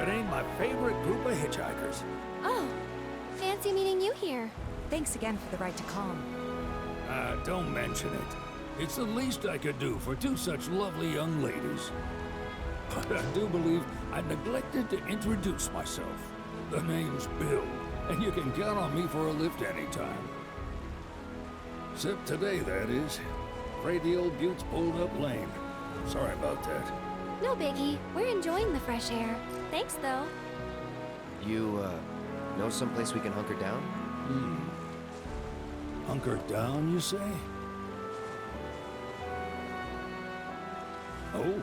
it ain't my favorite group of hitchhikers. Oh, fancy meeting you here. Thanks again for the right to calm. Don't mention it. It's the least I could do for two such lovely young ladies. But I do believe I neglected to introduce myself. The name's Bill, and you can count on me for a lift anytime. Except today, that is. Afraid the old Butte's pulled up lame. Sorry about that. No biggie. We're enjoying the fresh air. Thanks, though. You, know someplace we can hunker down? Hunker down, you say? Oh.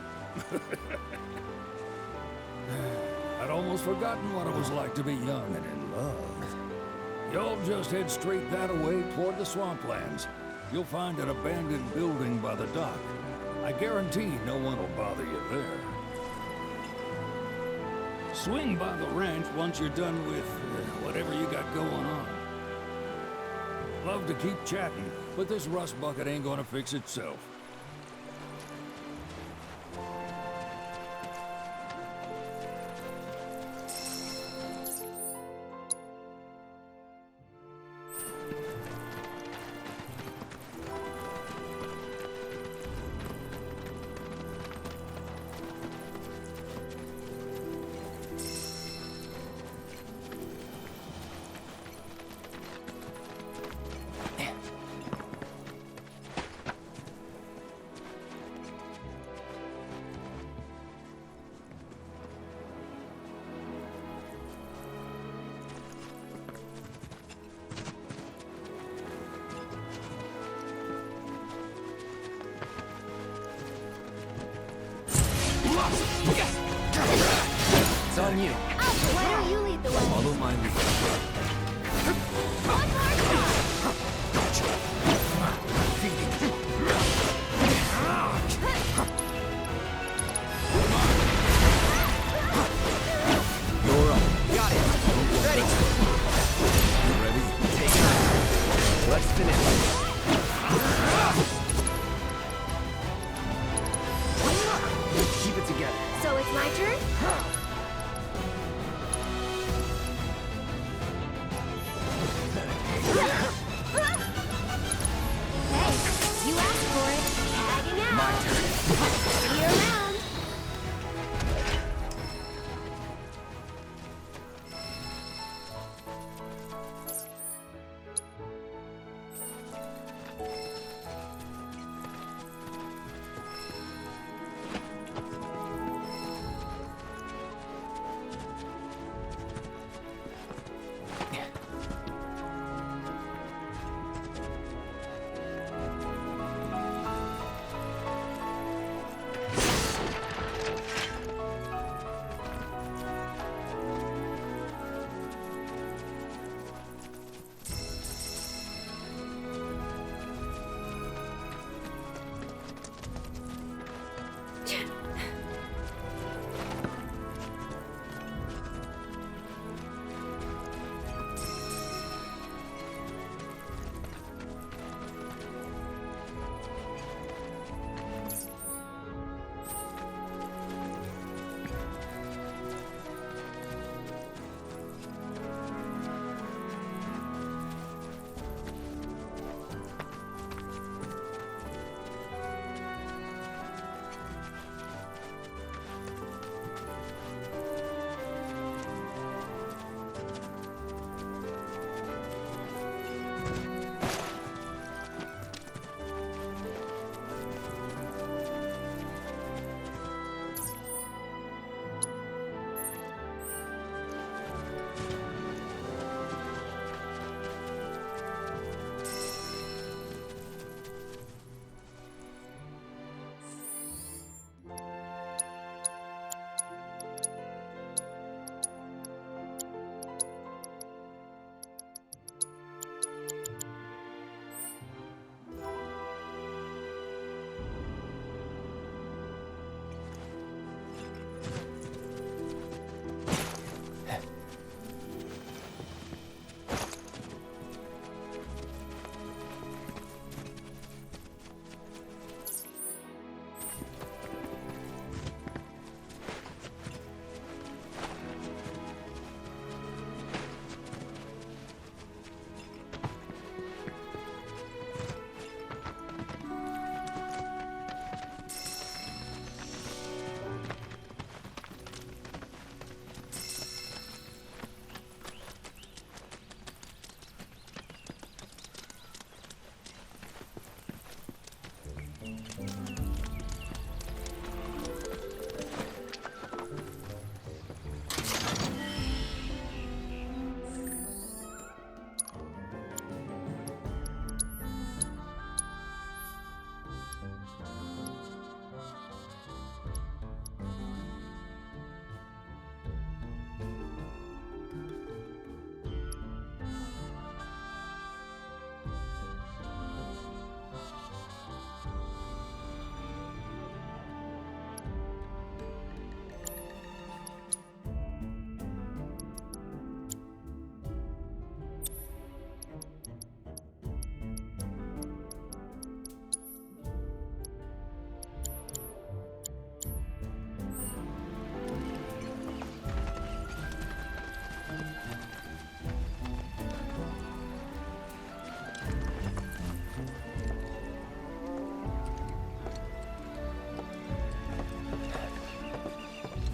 I'd almost forgotten what it was like to be young and in love. Y'all just head straight that way toward the swamplands. You'll find an abandoned building by the dock. I guarantee no one will bother you there. Swing by the ranch once you're done with whatever you got going on. Love to keep chatting, but this rust bucket ain't gonna fix itself. It's on you. Why don't you lead the way? Follow my lead. One more shot! You're up. Got it. Ready. You ready? Take it. Let's finish. Keep it together. So it's my turn? Hey, you asked for it. Tagging out. My turn. See you around.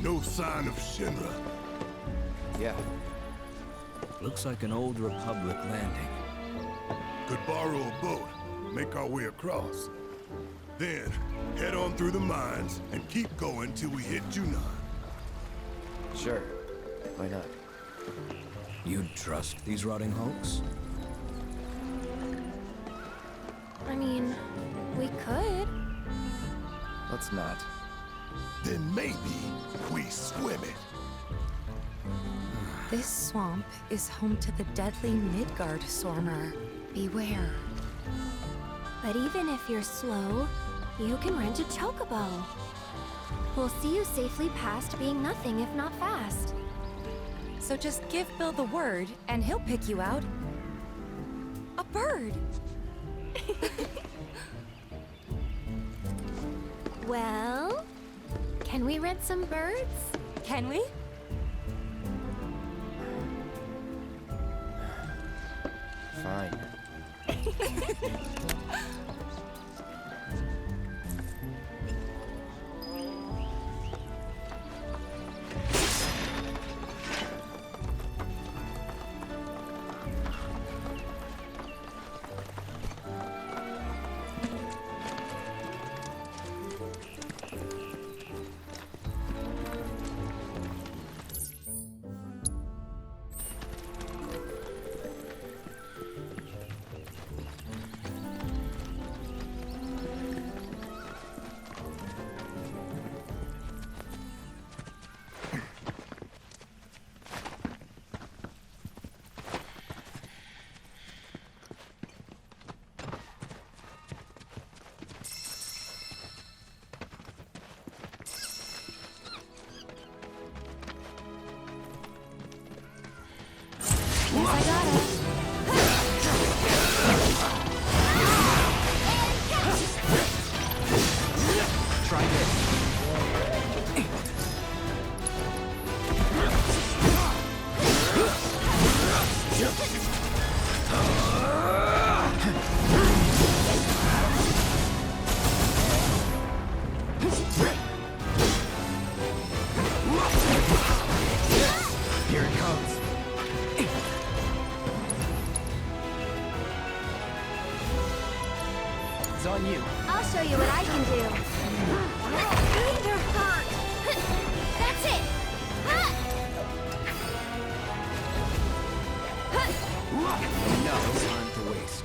No sign of Shinra. Yeah. Looks like an old Republic landing. Could borrow a boat, make our way across. Then, head on through the mines and keep going till we hit Junon. Sure. Why not? You'd trust these rotting hulks? I mean, we could. Let's not. Then maybe we swim it. This swamp is home to the deadly Midgard Swarmer. Beware. But even if you're slow, you can rent a chocobo. We'll see you safely past being nothing if not fast. So just give Bill the word, and he'll pick you out. A bird! Well, can we rent some birds? Can we? Fine. I gotta. Try this. Here it comes. It's on you. I'll show you what I can do. You're hurt. That's it. No time to waste.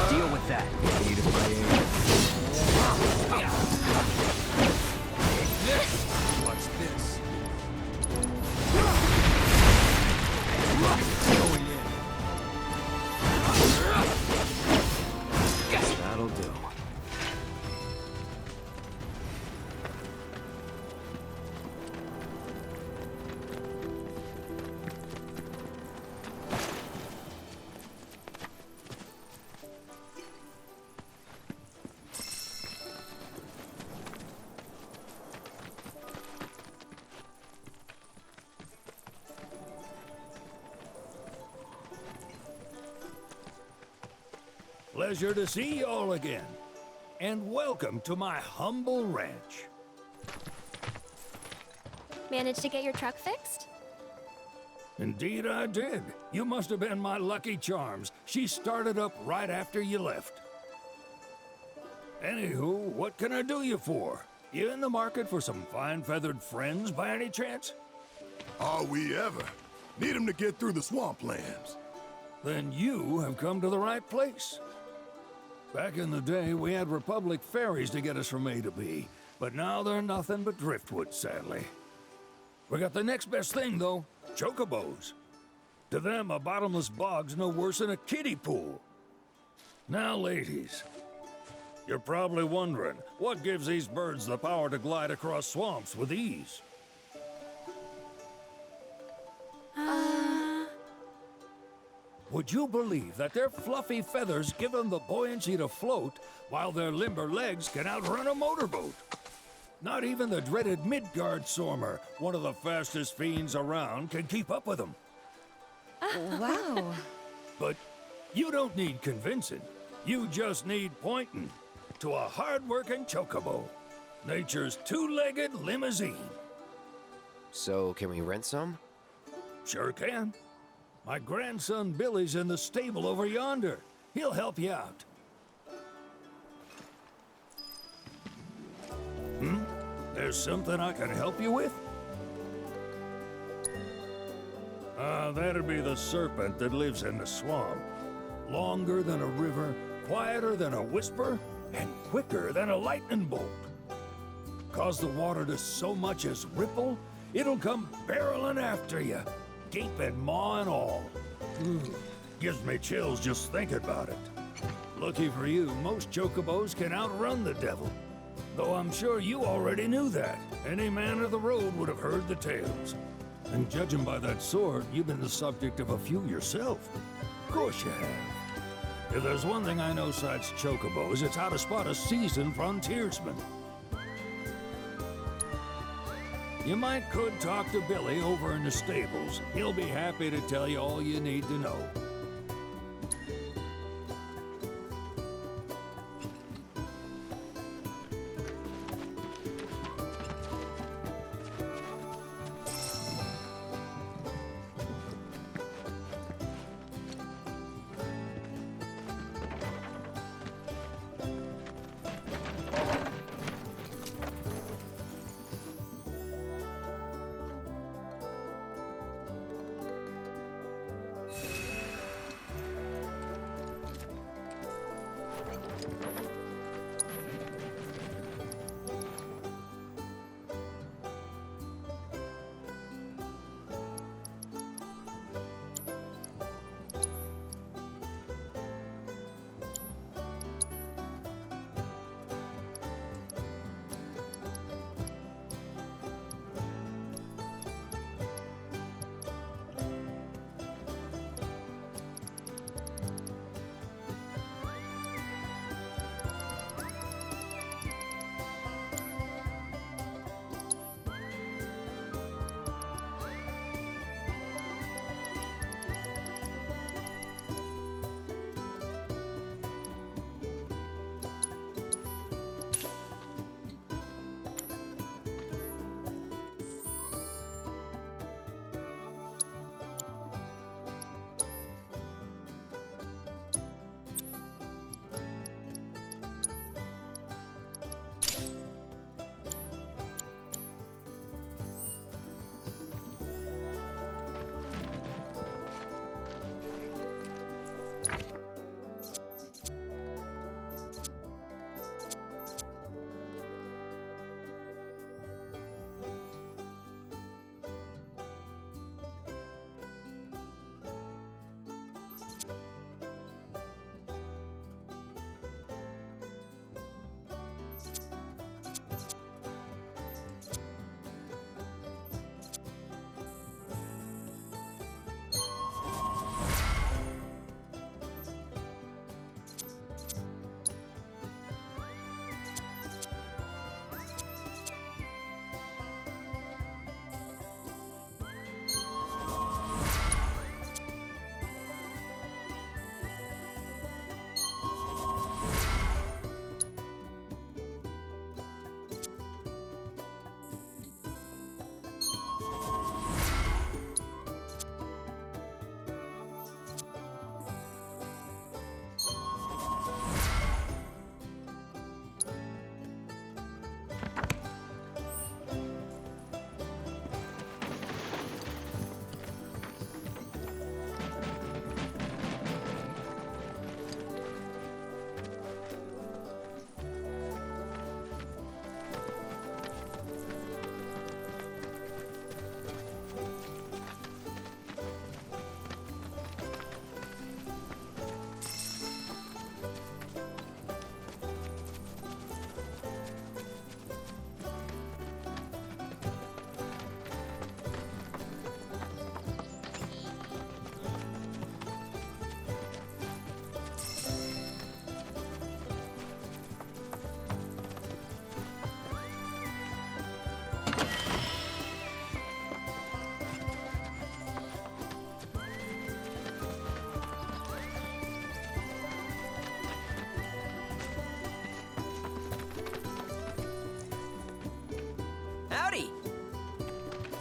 Deal with that. Need a brain. What's this? Going in. Pleasure to see y'all again. And welcome to my humble ranch. Managed to get your truck fixed? Indeed I did. You must have been my lucky charms. She started up right after you left. Anywho, what can I do you for? You in the market for some fine-feathered friends by any chance? Are we ever? Need 'em to get through the swamplands. Then you have come to the right place. Back in the day, we had Republic ferries to get us from A to B, but now they're nothing but driftwood, sadly. We got the next best thing, though, chocobos. To them, a bottomless bog's no worse than a kiddie pool. Now, ladies, you're probably wondering, what gives these birds the power to glide across swamps with ease? Would you believe that their fluffy feathers give them the buoyancy to float, while their limber legs can outrun a motorboat? Not even the dreaded Midgard Sormer, one of the fastest fiends around, can keep up with them. Wow. But you don't need convincing. You just need pointing to a hard-working chocobo. Nature's two-legged limousine. So, can we rent some? Sure can. My grandson Billy's in the stable over yonder. He'll help you out. There's something I can help you with? That'd be the serpent that lives in the swamp. Longer than a river, quieter than a whisper, and quicker than a lightning bolt. Cause the water to so much as ripple, it'll come barreling after you, gaping maw and all. Gives me chills just thinking about it. Lucky for you, most chocobos can outrun the devil. Though I'm sure you already knew that. Any man of the road would have heard the tales. And judging by that sword, you've been the subject of a few yourself. Of course you have. If there's one thing I know besides chocobos, it's how to spot a seasoned frontiersman. You could talk to Billy over in the stables. He'll be happy to tell you all you need to know.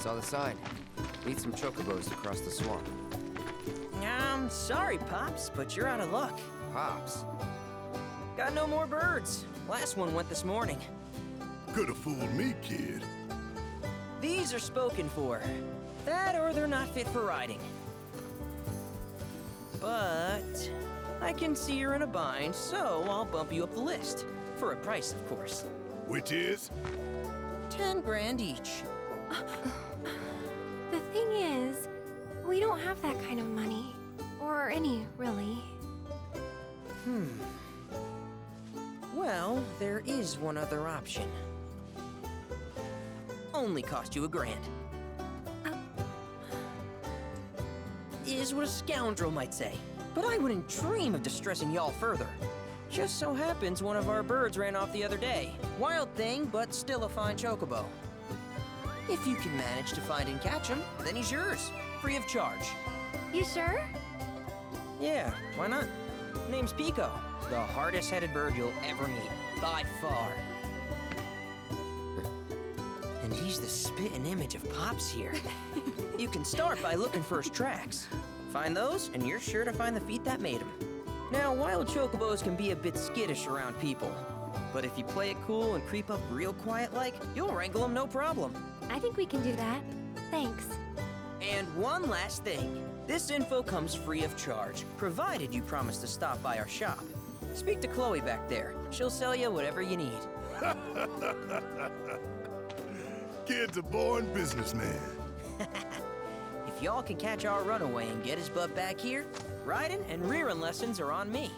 Saw the sign. Need some chocobos to cross the swamp. Sorry, Pops, but you're out of luck. Pops? Got no more birds. Last one went this morning. Could've fooled me, kid. These are spoken for. That or they're not fit for riding. But I can see you're in a bind, so I'll bump you up the list. For a price, of course. Which is? 10 grand each. The thing is, we don't have that kind of money. Or any, really. Well, there is one other option. Only cost you 1 grand. Is what a scoundrel might say. But I wouldn't dream of distressing y'all further. Just so happens one of our birds ran off the other day. Wild thing, but still a fine chocobo. If you can manage to find and catch him, then he's yours. Free of charge. You sure? Yeah, why not? Name's Pico. The hardest-headed bird you'll ever meet. By far. And he's the spitting image of Pops here. You can start by looking for his tracks. Find those, and you're sure to find the feet that made him. Now, wild chocobos can be a bit skittish around people. But if you play it cool and creep up real quiet-like, you'll wrangle them no problem. I think we can do that. Thanks. And one last thing. This info comes free of charge, provided you promise to stop by our shop. Speak to Chloe back there. She'll sell you whatever you need. Kid's a born businessman. If y'all can catch our runaway and get his butt back here, riding and rearing lessons are on me.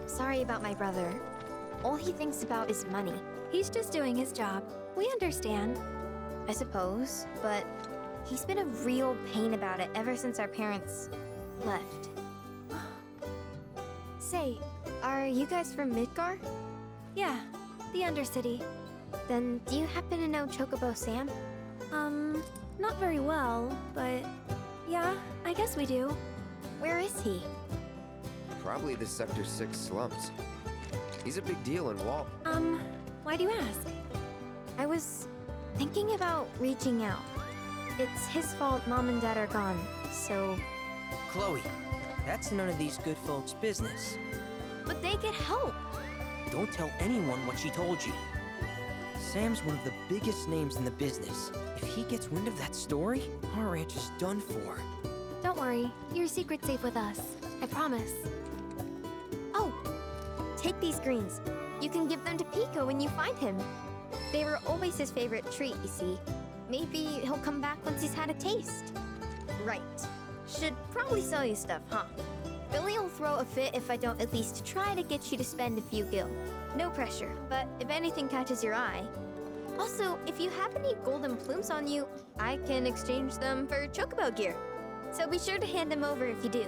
Sorry about my brother. All he thinks about is money. He's just doing his job. We understand. I suppose, but he's been a real pain about it ever since our parents left. Say, are you guys from Midgar? Yeah, the Undercity. Then do you happen to know Chocobo Sam? Not very well, but yeah, I guess we do. Where is he? Probably the Sector 6 slums. He's a big deal in Wall. Why do you ask? I was thinking about reaching out. It's his fault Mom and Dad are gone, so... Chloe, that's none of these good folks' business. But they get help! Don't tell anyone what she told you. Sam's one of the biggest names in the business. If he gets wind of that story, our ranch is done for. Don't worry, your secret's safe with us. I promise. Oh! Take these greens. You can give them to Pico when you find him. They were always his favorite treat, you see. Maybe he'll come back once he's had a taste. Right. Should probably sell you stuff, huh? Billy will throw a fit if I don't at least try to get you to spend a few gil. No pressure, but if anything catches your eye. Also, if you have any golden plumes on you, I can exchange them for chocobo gear. So be sure to hand them over if you do.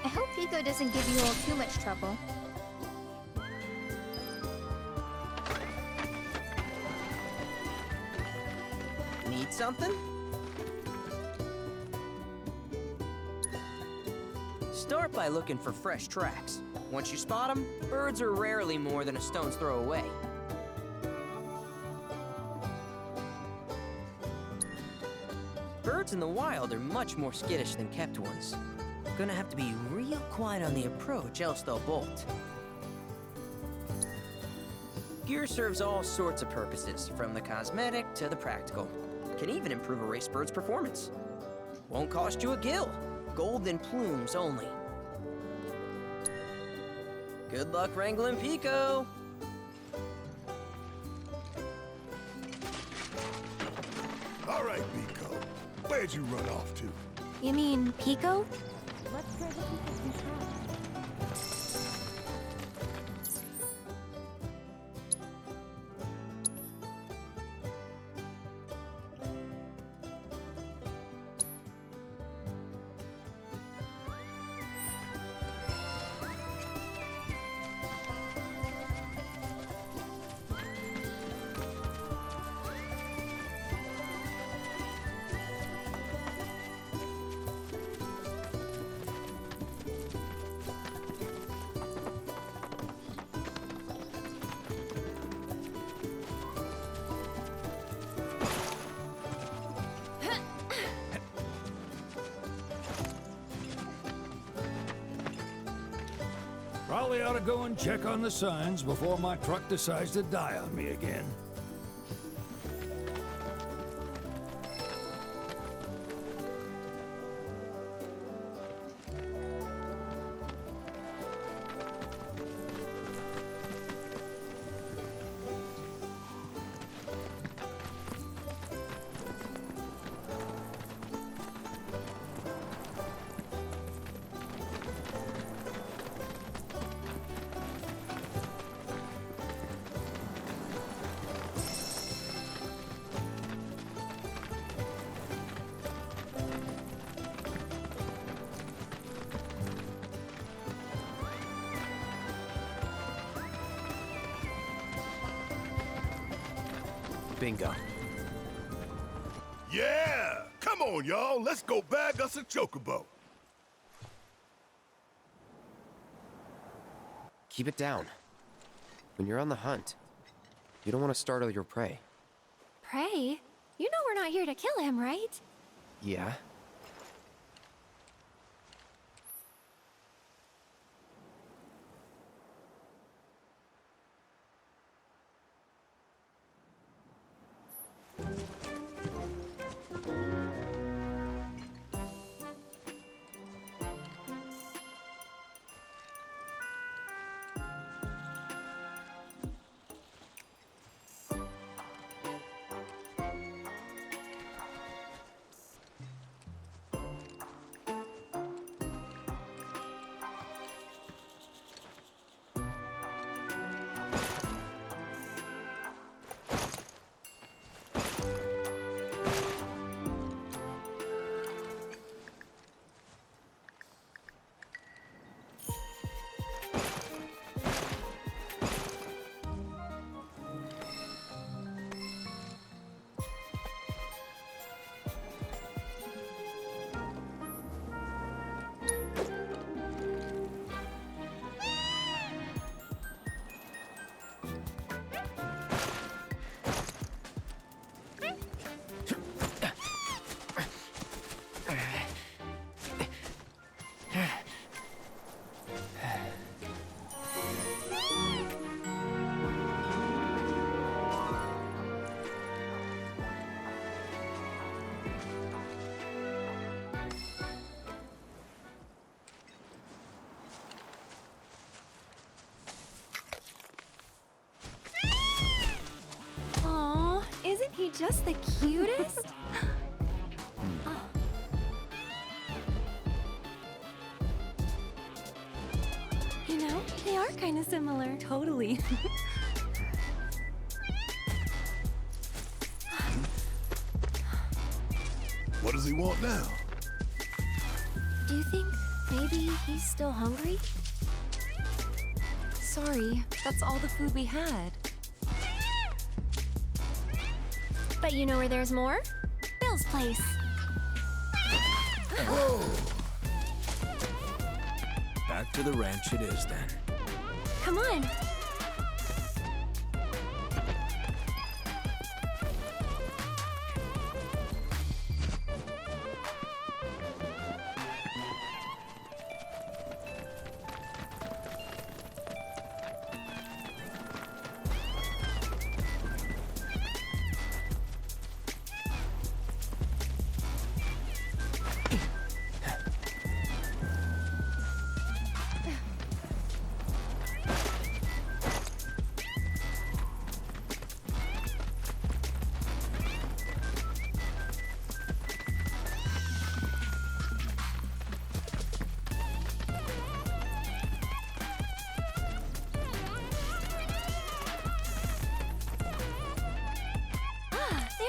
I hope Pico doesn't give you all too much trouble. Need something? Start by looking for fresh tracks. Once you spot them, birds are rarely more than a stone's throw away. Birds in the wild are much more skittish than kept ones. Gonna have to be real quiet on the approach, else they'll bolt. Gear serves all sorts of purposes, from the cosmetic to the practical. Can even improve a race bird's performance. Won't cost you a gill. Golden plumes only. Good luck wrangling Pico. All right, Pico. Where'd you run off to? You mean Pico? Probably ought to go and check on the signs before my truck decides to die on me again. Bingo. Yeah! Come on, y'all. Let's go bag us a chocobo. Keep it down. When you're on the hunt, you don't want to startle your prey. Prey? You know we're not here to kill him, right? Yeah? Aw, isn't he just the cutest? You know, they are kind of similar. Totally. What does he want now? Do you think maybe he's still hungry? Sorry, that's all the food we had. But you know where there's more? Wyle's place. Back to the ranch it is then. Come on.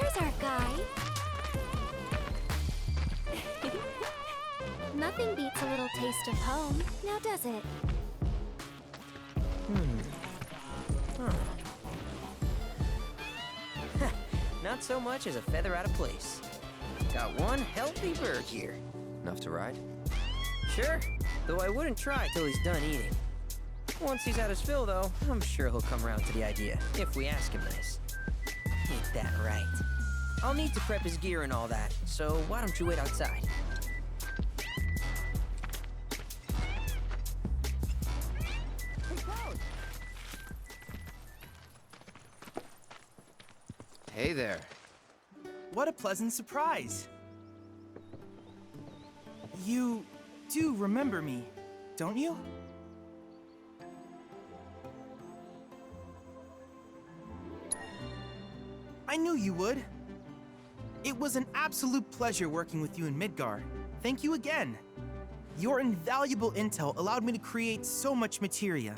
There's our guy. Nothing beats a little taste of home, now does it? Not so much as a feather out of place. Got one healthy bird here. Enough to ride? Sure, though I wouldn't try till he's done eating. Once he's had his fill, though, I'm sure he'll come around to the idea, if we ask him nice. Ain't that right? I'll need to prep his gear and all that, so why don't you wait outside? Hey there. What a pleasant surprise. You do remember me, don't you? I knew you would. It was an absolute pleasure working with you in Midgar. Thank you again. Your invaluable intel allowed me to create so much materia.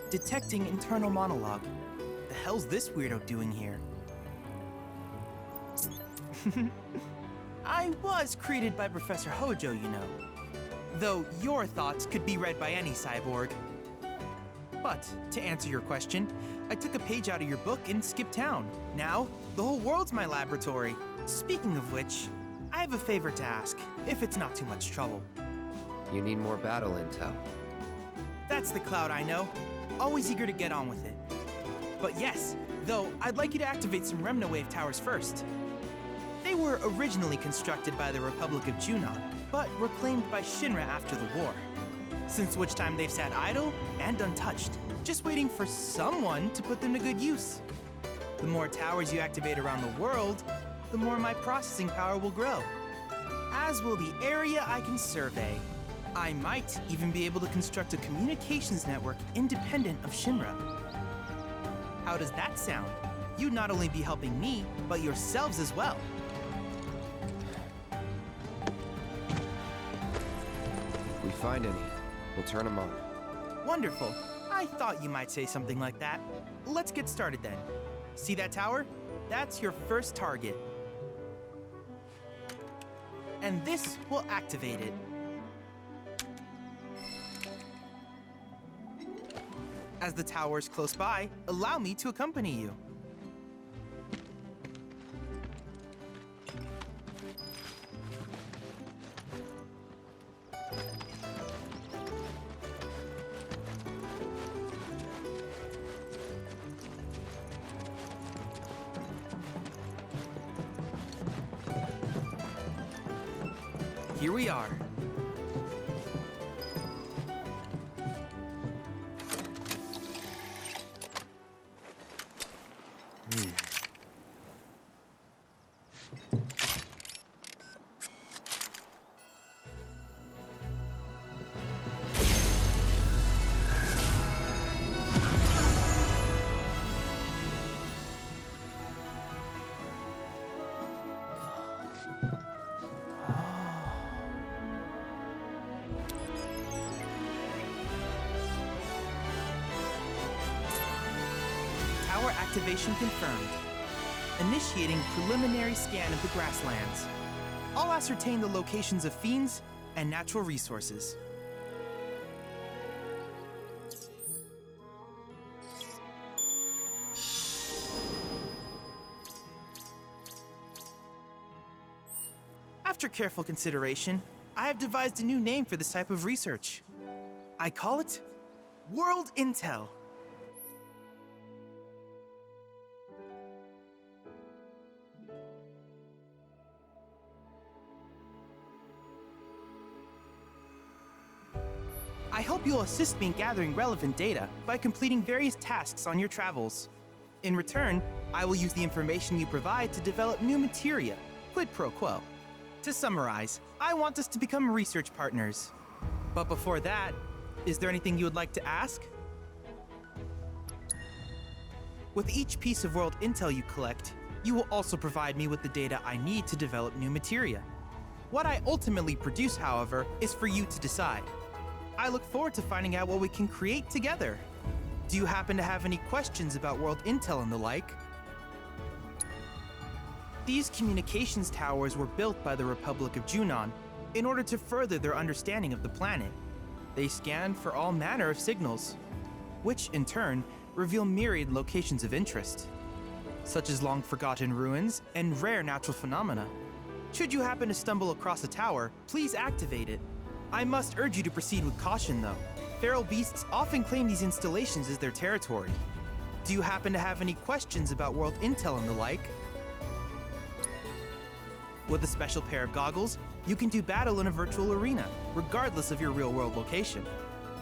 Detecting internal monologue. The hell's this weirdo doing here? I was created by Professor Hojo, you know. Though your thoughts could be read by any cyborg. But, to answer your question, I took a page out of your book and skipped town. Now, the whole world's my laboratory. Speaking of which, I have a favor to ask, if it's not too much trouble. You need more battle intel. That's the Cloud I know. Always eager to get on with it. But yes, though, I'd like you to activate some Remna Wave towers first. They were originally constructed by the Republic of Junon, but were claimed by Shinra after the war. Since which time they've sat idle and untouched, just waiting for someone to put them to good use. The more towers you activate around the world, the more my processing power will grow. As will the area I can survey. I might even be able to construct a communications network independent of Shinra. How does that sound? You'd not only be helping me, but yourselves as well. If we find any, we'll turn them on. Wonderful. I thought you might say something like that. Let's get started then. See that tower? That's your first target. And this will activate it. As the tower's close by, allow me to accompany you. Here we are. Tower activation confirmed. Initiating preliminary scan of the grasslands. I'll ascertain the locations of fiends and natural resources. After careful consideration, I have devised a new name for this type of research. I call it World Intel. I hope you'll assist me in gathering relevant data by completing various tasks on your travels. In return, I will use the information you provide to develop new materia, quid pro quo. To summarize, I want us to become research partners. But before that, is there anything you would like to ask? With each piece of world intel you collect, you will also provide me with the data I need to develop new materia. What I ultimately produce, however, is for you to decide. I look forward to finding out what we can create together. Do you happen to have any questions about world intel and the like? These communications towers were built by the Republic of Junon in order to further their understanding of the planet. They scan for all manner of signals, which in turn reveal myriad locations of interest, such as long-forgotten ruins and rare natural phenomena. Should you happen to stumble across a tower, please activate it. I must urge you to proceed with caution, though. Feral beasts often claim these installations as their territory. Do you happen to have any questions about world intel and the like? With a special pair of goggles, you can do battle in a virtual arena, regardless of your real-world location.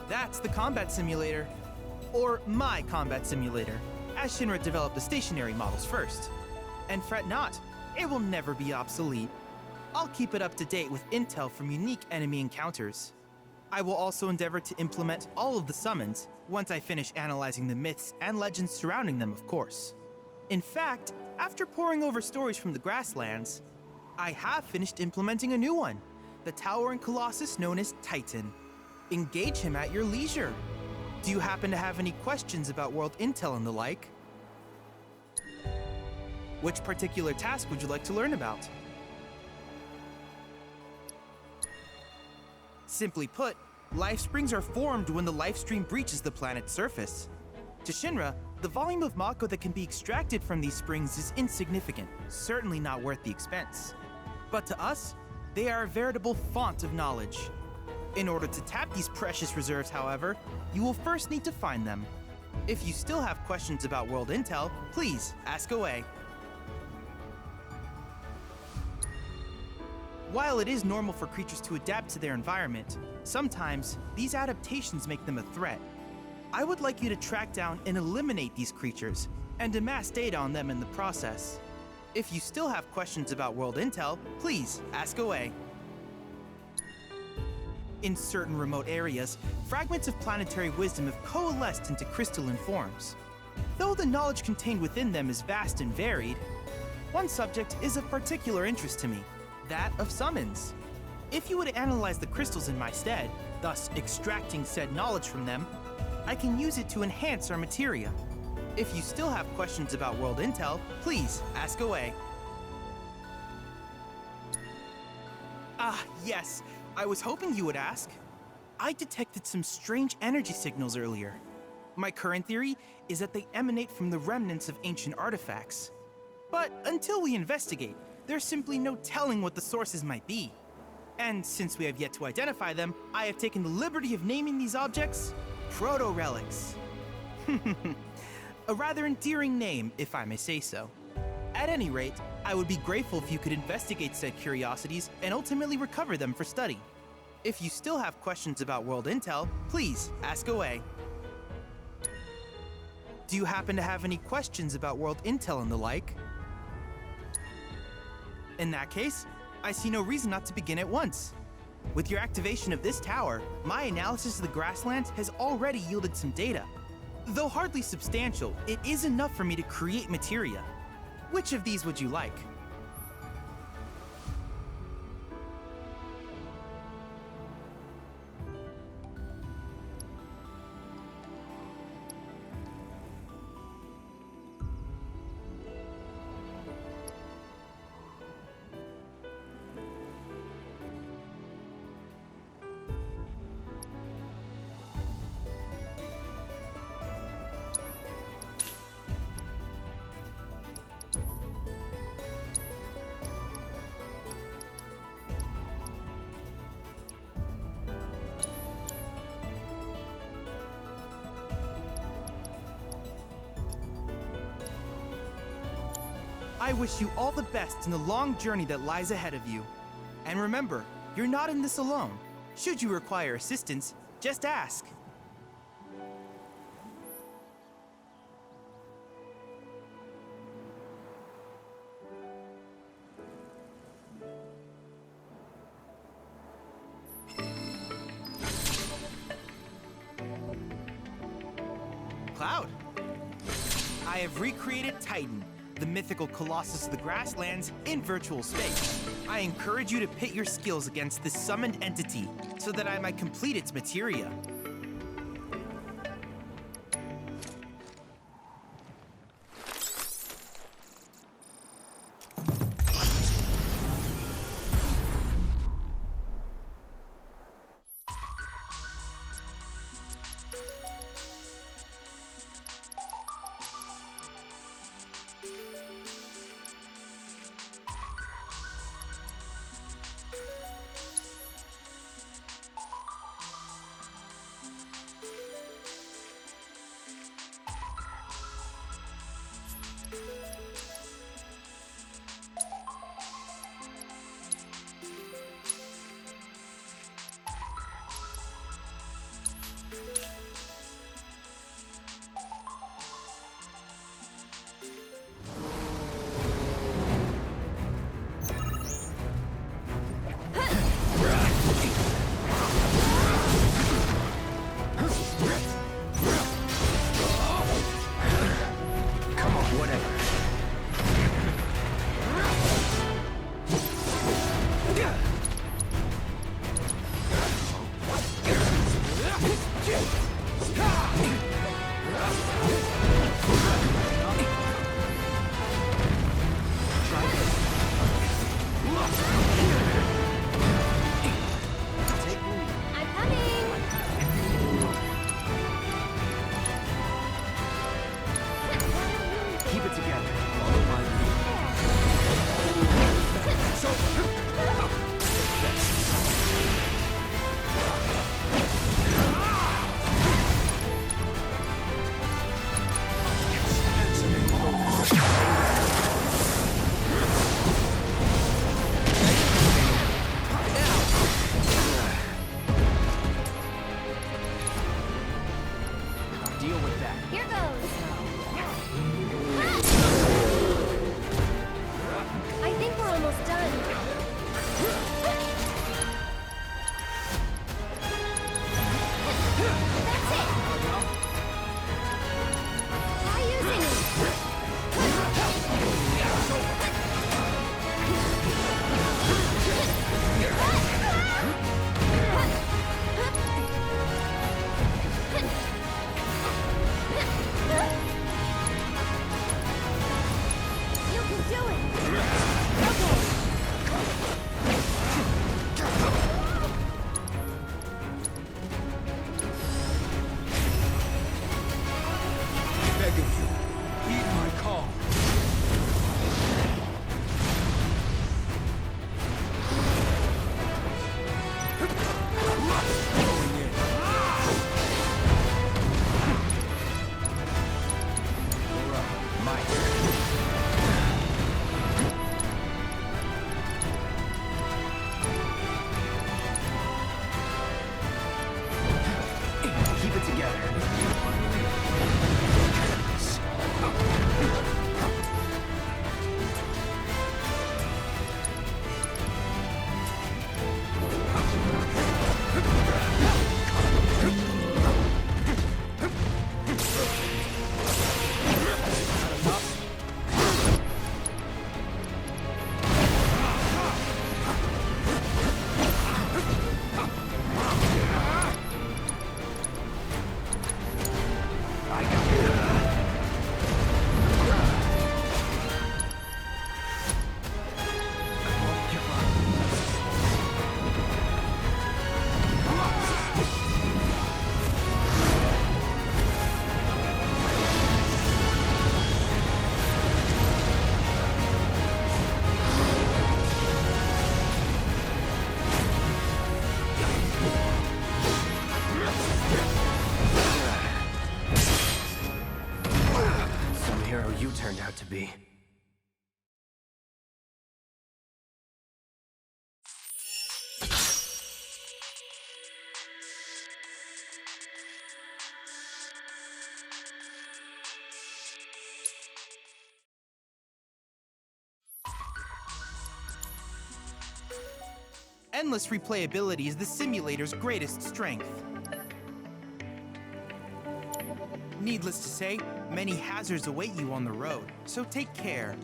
That's the combat simulator. Or my combat simulator, as Shinra developed the stationary models first. And fret not, it will never be obsolete. I'll keep it up to date with intel from unique enemy encounters. I will also endeavor to implement all of the summons once I finish analyzing the myths and legends surrounding them, of course. In fact, after poring over stories from the grasslands, I have finished implementing a new one, the towering colossus known as Titan. Engage him at your leisure. Do you happen to have any questions about world intel and the like? Which particular task would you like to learn about? Simply put, life springs are formed when the life stream breaches the planet's surface. To Shinra, the volume of Mako that can be extracted from these springs is insignificant, certainly not worth the expense. But to us, they are a veritable font of knowledge. In order to tap these precious reserves, however, you will first need to find them. If you still have questions about world intel, please ask away. While it is normal for creatures to adapt to their environment, sometimes these adaptations make them a threat. I would like you to track down and eliminate these creatures, and amass data on them in the process. If you still have questions about world intel, please ask away. In certain remote areas, fragments of planetary wisdom have coalesced into crystalline forms. Though the knowledge contained within them is vast and varied, one subject is of particular interest to me. That of summons. If you would analyze the crystals in my stead, thus extracting said knowledge from them, I can use it to enhance our materia. If you still have questions about world intel, please ask away. Ah, yes, I was hoping you would ask. I detected some strange energy signals earlier. My current theory is that they emanate from the remnants of ancient artifacts. But until we investigate, there's simply no telling what the sources might be. And since we have yet to identify them, I have taken the liberty of naming these objects proto-relics. A rather endearing name, if I may say so. At any rate, I would be grateful if you could investigate said curiosities and ultimately recover them for study. If you still have questions about world intel, please ask away. Do you happen to have any questions about world intel and the like? In that case, I see no reason not to begin at once. With your activation of this tower, my analysis of the grasslands has already yielded some data. Though hardly substantial, it is enough for me to create materia. Which of these would you like? I wish you all the best in the long journey that lies ahead of you. And remember, you're not in this alone. Should you require assistance, just ask. Cloud. I have recreated Titan, the mythical colossus of the grasslands, in virtual space. I encourage you to pit your skills against this summoned entity so that I might complete its materia. You turned out to be. Endless replayability is the simulator's greatest strength. Needless to say, many hazards await you on the road, so take care.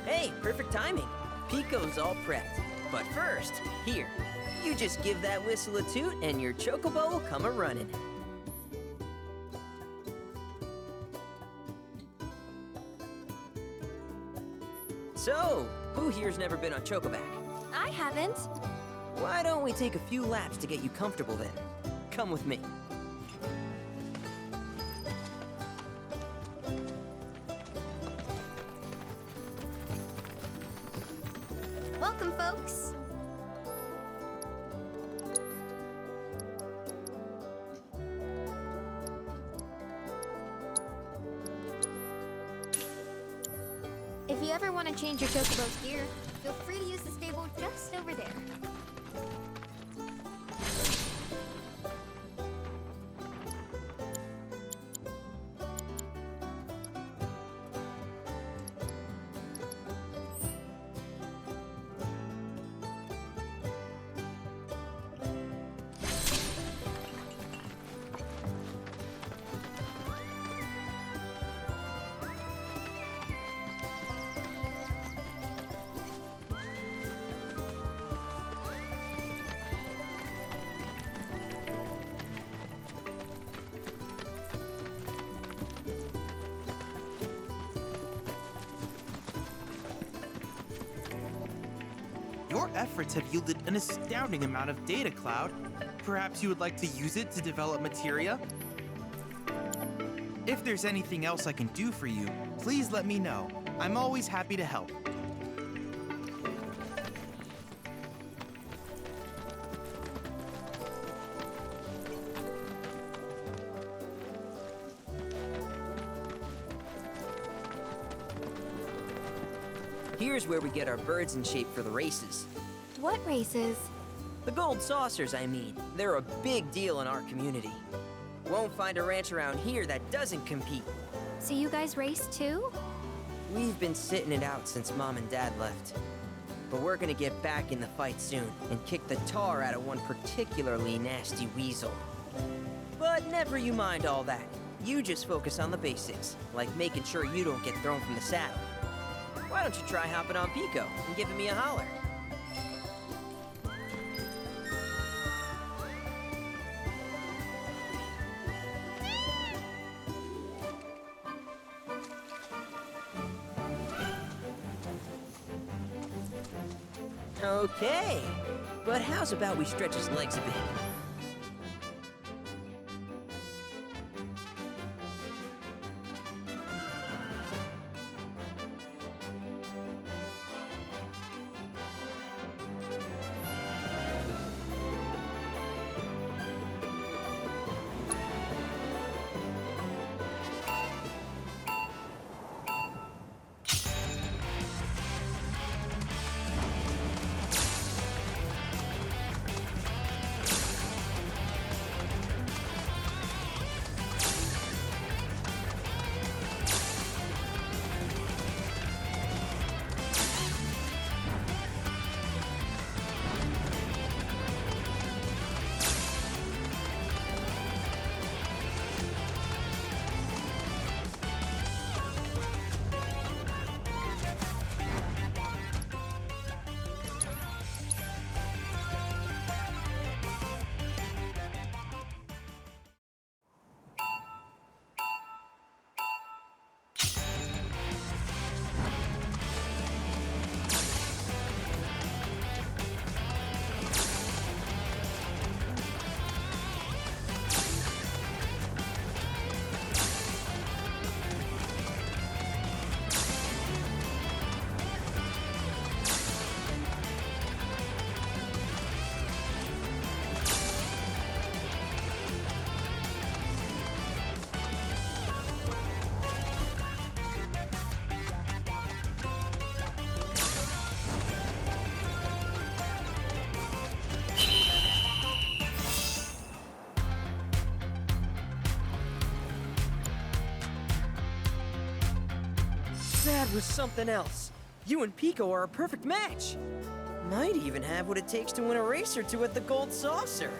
Hey, perfect timing. Pico's all prepped. But first, here, you just give that whistle a toot and your chocobo will come a-running. So, who here's never been on Chocoback? I haven't. Why don't we take a few laps to get you comfortable then? Come with me. Welcome, folks. If you ever want to change your chocobo's gear, feel free to use the stable just over there. Your efforts have yielded an astounding amount of data, Cloud. Perhaps you would like to use it to develop materia? If there's anything else I can do for you, please let me know. I'm always happy to help. Here's where we get our birds in shape for the races. What races? The gold saucers, I mean. They're a big deal in our community. Won't find a ranch around here that doesn't compete. So you guys race too? We've been sitting it out since Mom and Dad left. But we're gonna get back in the fight soon and kick the tar out of one particularly nasty weasel. But never you mind all that. You just focus on the basics, like making sure you don't get thrown from the saddle. Why don't you try hopping on Pico and giving me a holler? Okay, but how's about we stretch his legs a bit? That was something else. You and Pico are a perfect match. Might even have what it takes to win a race or two at the Gold Saucer.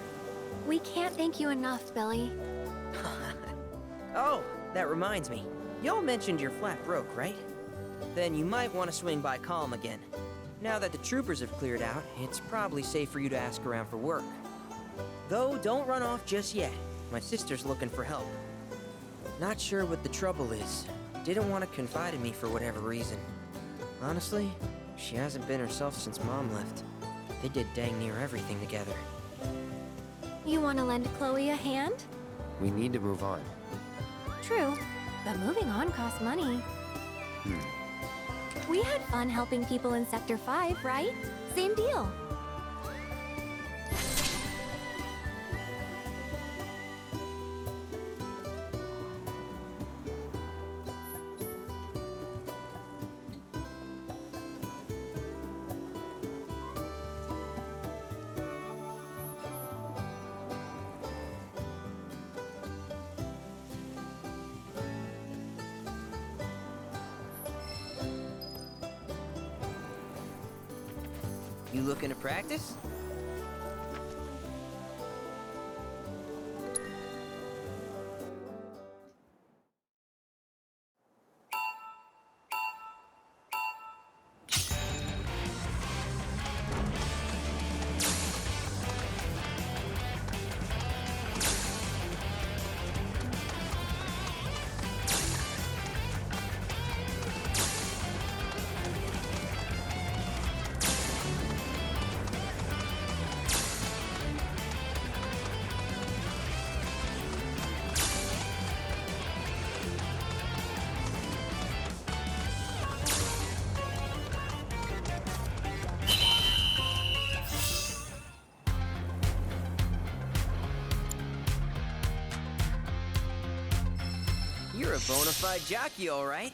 We can't thank you enough, Billy. Oh, that reminds me. Y'all mentioned you're flat broke, right? Then you might want to swing by Calm again. Now that the troopers have cleared out, it's probably safe for you to ask around for work. Though, don't run off just yet. My sister's looking for help. Not sure what the trouble is. Didn't want to confide in me for whatever reason. Honestly, she hasn't been herself since Mom left. They did dang near everything together. You want to lend Chloe a hand? We need to move on. True, but moving on costs money. We had fun helping people in Sector 5, right? Same deal. You looking to practice? You're a bona fide jockey, all right.